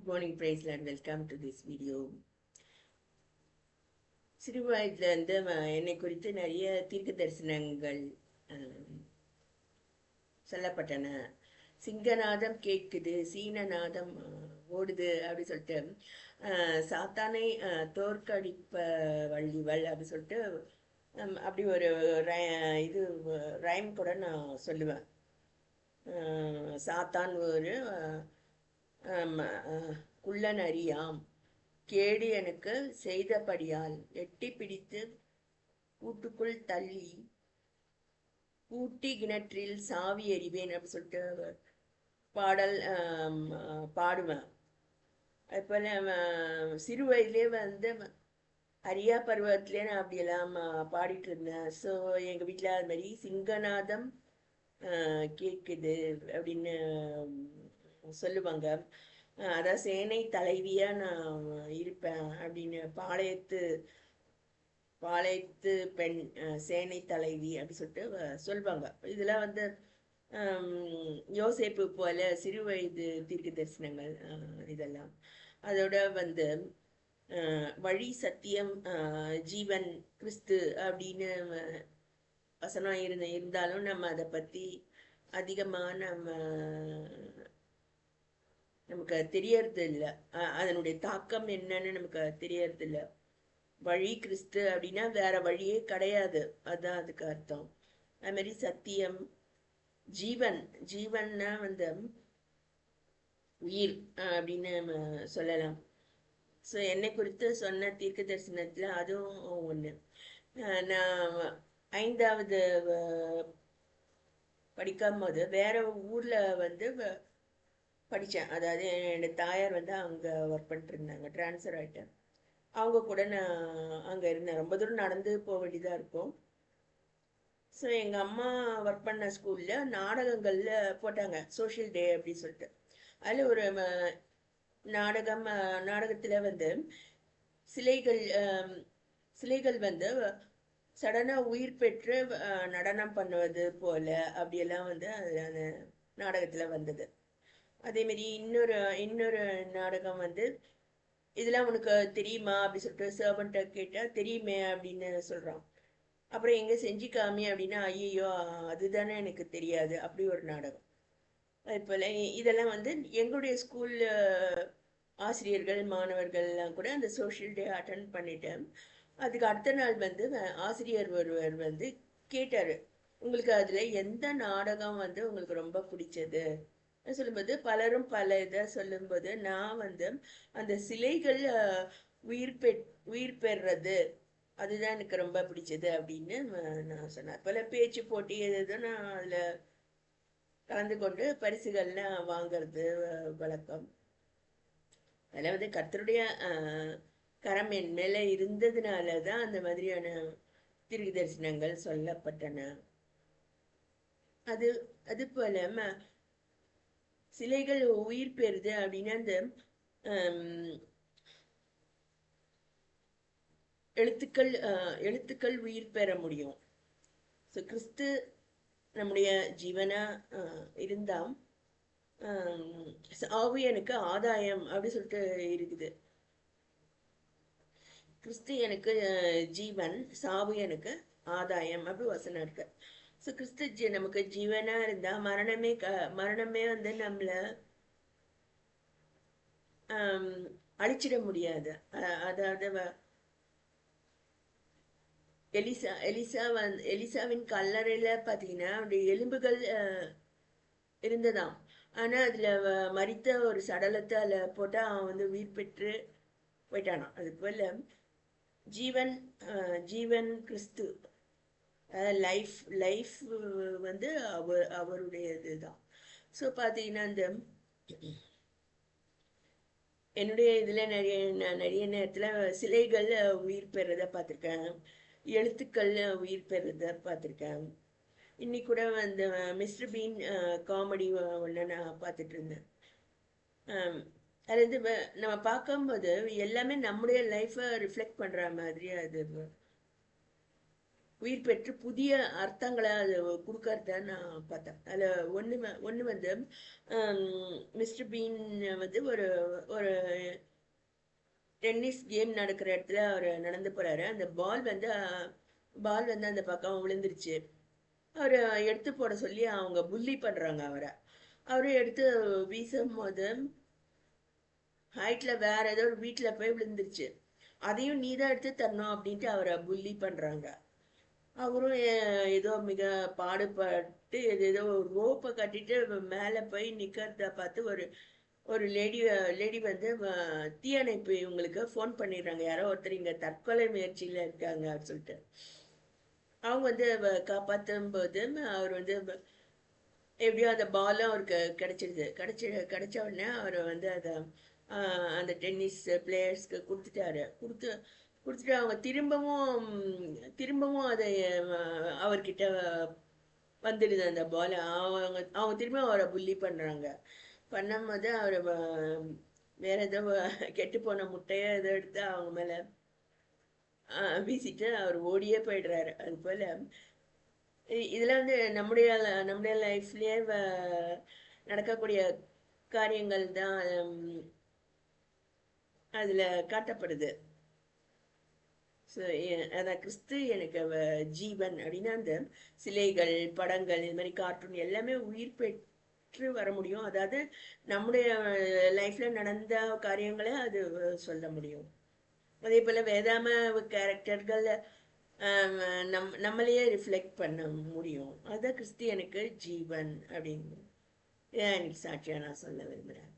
morning, praise Lord. Welcome to this video. சிறு வயதுலேருந்து என்னை குறித்து நிறைய தீர்க்க தரிசனங்கள் சொல்லப்பட்டன. சிங்கநாதம் கேட்குது, சீனநாதம் ஓடுது அப்படி சொல்லிட்டு சாத்தானை தோற்கடிப்ப வள்ளிவள் அப்படி சொல்லிட்டு அப்படி ஒரு இது ரைம் கூட நான் சொல்லுவேன். சாத்தான் ஒரு குள்ளன் அறியாம் கேடு எனக்கு செய்தபடியால் எட்டி பிடித்து கூட்டுக்குள் தள்ளி கூட்டி கிணற்றில் சாவி எறிவேன் அப்படின்னு சொல்லிட்டு பாடல் பாடுவேன். அதுபோல் சிறு வயதிலே அரியா பருவத்திலே நான் அப்படியெல்லாம் பாடிட்டு இருந்தேன். ஸோ எங்கள் வீட்டில் அது மாதிரி சிங்கநாதம் கேட்குது அப்படின்னு சொல்லுவாங்க. அதான் சேனை தலைவியாக நான் இருப்பேன் அப்படின்னு பாளையத்து பெண் சேனை தலைவி அப்படின்னு சொல்லிட்டு சொல்லுவாங்க. இதெல்லாம் யோசேப்பு போல சிறு வயது தீர்க்க தரிசனங்கள் இதெல்லாம். அதோட வழி சத்தியம் ஜீவன் கிறிஸ்து அப்படின்னு வசனம் இருந்தாலும் நம்ம அதை பற்றி அதிகமாக நமக்கு தெரியறது இல்லை. அதனுடைய தாக்கம் என்னன்னு நமக்கு தெரியறது இல்லை. வழி கிறிஸ்து அப்படின்னா வேற வழியே கிடையாது, அதுதான் அதுக்கு அர்த்தம். அது மாதிரி சத்தியம் ஜீவன்னா உயிர் அப்படின்னு நம்ம சொல்லலாம். ஸோ என்னை குறித்து சொன்ன தீர்க்க தரிசனத்தில் அதுவும் ஒன்று. நான் 5வது படிக்கும் போது வேற ஊரில் படித்தேன். அதாவது என்னோட தாயார் அங்கே ஒர்க் பண்ணிட்டு இருந்தாங்க, ட்ரான்ஸ்ஃபர் ஆகிட்டேன். அவங்க கூட நான் அங்கே இருந்தேன். ரொம்ப தூரம் நடந்து போக வேண்டியதாக இருக்கும். ஸோ எங்கள் அம்மா ஒர்க் பண்ண ஸ்கூலில் நாடகங்களில் போட்டாங்க சோஷியல் டே அப்படின்னு சொல்லிட்டு. அதில் ஒரு நாடகத்தில் சிலைகள் சடனாக உயிர் பெற்று நடனம் பண்ணுவது போல அப்படியெல்லாம் அதில் அந்த நாடகத்தில் வந்தது. அதேமாரி இன்னொரு நாடகம் இதெல்லாம் உனக்கு தெரியுமா அப்படி சொல்லிட்டு சர்வன்ட்டை கேட்டால் தெரியுமே அப்படின்னு சொல்கிறான். அப்புறம் எங்கே செஞ்சு காமி அப்படின்னா ஐயோ அதுதானே எனக்கு தெரியாது அப்படி ஒரு நாடகம். அதுபோல் இதெல்லாம் எங்களுடைய ஸ்கூல் ஆசிரியர்கள் மாணவர்கள்லாம் கூட அந்த சோஷியல் டே அட்டன் பண்ணிட்டேன். அதுக்கு அடுத்த நாள் ஆசிரியர் ஒருவர் கேட்டார், உங்களுக்கு அதில் எந்த நாடகம் உங்களுக்கு ரொம்ப பிடிச்சது சொல்லும்போது பலரும் பல இதை சொல்லும்போது நான் அந்த சிலைகள் உயிர் பெறுறது அதுதான் எனக்கு ரொம்ப பிடிச்சது அப்படின்னு நான் சொன்னேன். பல பேச்சு போட்டி எது நான் அதில் கலந்து கொண்டு பரிசுகள்லாம் வாங்கிறது வழக்கம். அதில் கர்த்தருடைய கரம் என் மேலே இருந்ததுனால தான் அந்த மாதிரியான தீர்க்க தரிசனங்கள் சொல்லப்பட்டன. அது போல சிலைகள் உயிர் பெறுது அப்படின்னா அந்த எழுத்துக்கள் உயிர் பெற முடியும். ஸோ கிறிஸ்து நம்முடைய ஜீவனா இருந்தா சாவு எனக்கு ஆதாயம் அப்படி சொல்லிட்டு இருக்குது. கிறிஸ்து எனக்கு ஜீவன், சாவு எனக்கு ஆதாயம் அப்படி வசனம் இருக்கு. ஸோ கிறிஸ்து நமக்கு ஜீவனா இருந்தா மரணமே நம்மள அழிச்சிட முடியாது. அதாவது எலிசாவின் கல்லறையில பாத்தீங்கன்னா அவருடைய எலும்புகள் இருந்ததாம். ஆனா அதுல மரித்த ஒரு சடலத்தை அதுல போட்டா அவன் உயிர் பெற்று போயிட்டானாம். அது போல ஜீவன் கிறிஸ்து, லைஃப் அவருடையதுதான். ஸோ பார்த்தீங்கன்னா என்னுடைய இதில் நிறைய நேரத்தில் சிலைகள் உயிர் பெறதை பார்த்துருக்கேன், எழுத்துக்கள் உயிர் பெறதை பார்த்துருக்கேன். இன்னைக்கு கூட மிஸ்டர் பீன் காமெடி ஒன்று நான் பார்த்துட்டு இருந்தேன். அது நம்ம பார்க்கும்போது எல்லாமே நம்முடைய லைஃப்பை ரிஃப்ளெக்ட் பண்ணுற மாதிரி அது உயிர் பெற்று புதிய அர்த்தங்களை அது கொடுக்கறத நான் பார்த்தேன். அதில் ஒன்று வந்து மிஸ்டர் பீன் வந்து ஒரு ஒரு டென்னிஸ் கேம் நடக்கிற இடத்துல அவர் நடந்து போறாரு. அந்த பால் வந்து அந்த பக்கம் விழுந்துருச்சு. அவர் எடுத்து போட சொல்லி அவங்க புல்லி பண்றாங்க அவரை. அவரு எடுத்து வீசும் போது ஹைட்ல வேற ஏதோ ஒரு வீட்டுல போய் விழுந்துருச்சு. அதையும் நீதான் எடுத்து தரணும் அப்படின்ட்டு அவரை புல்லி பண்றாங்க. அவரும் ஏதோ மிக பாடுபட்டு ஏதோ ரோப்பை கட்டிட்டு மேல போய் நிக்கிறத பார்த்து ஒரு ஒரு லேடி வந்து தீயணைப்பு இவங்களுக்கு ஃபோன் பண்ணிடுறாங்க. யாரோ ஒருத்தர் இங்க தற்கொலை முயற்சியில இருக்காங்க அப்படின்னு சொல்லிட்டு. அவங்க வந்து காப்பாற்றும் போது அவர் வந்து எப்படியோ அந்த பாலும் அவருக்கு கிடைச்சிடுது. கிடைச்ச உடனே அவர் வந்து அதை அந்த டென்னிஸ் பிளேயர்ஸ்க்கு கொடுத்துட்டாரு. கொடுத்துட்டு அவங்க திரும்பவும் அதை அவர்கிட்ட வந்துடுது அந்த பால். அவங்க திரும்ப அவரை புல்லி பண்றாங்க. பண்ணும்போது அவர் வேற ஏதோ கெட்டு போன முட்டையை ஏதோ எடுத்து அவங்க மேல வீசிட்டு அவர் ஓடியே போயிடுறாரு. அது போல இதுல வந்து நம்முடைய லைஃப்லயே நடக்கக்கூடிய காரியங்கள் தான் அதுல காட்டப்படுது. ஸோ அதான் கிறிஸ்து எனக்கு ஜீவன் அப்படின்னா அந்த சிலைகள், படங்கள், இது மாதிரி கார்ட்டூன் எல்லாமே உயிர் பெற்று வர முடியும். அதாவது நம்முடைய லைஃப்ல நடந்த காரியங்களை அது சொல்ல முடியும். அதே போல வேதாம கேரக்டர்கள் நம்மளையே ரிஃப்ளெக்ட் பண்ண முடியும். அதுதான் கிறிஸ்து எனக்கு ஜீவன் அப்படின்னு எனக்கு சாட்சியா நான் சொல்ல விரும்புறேன்.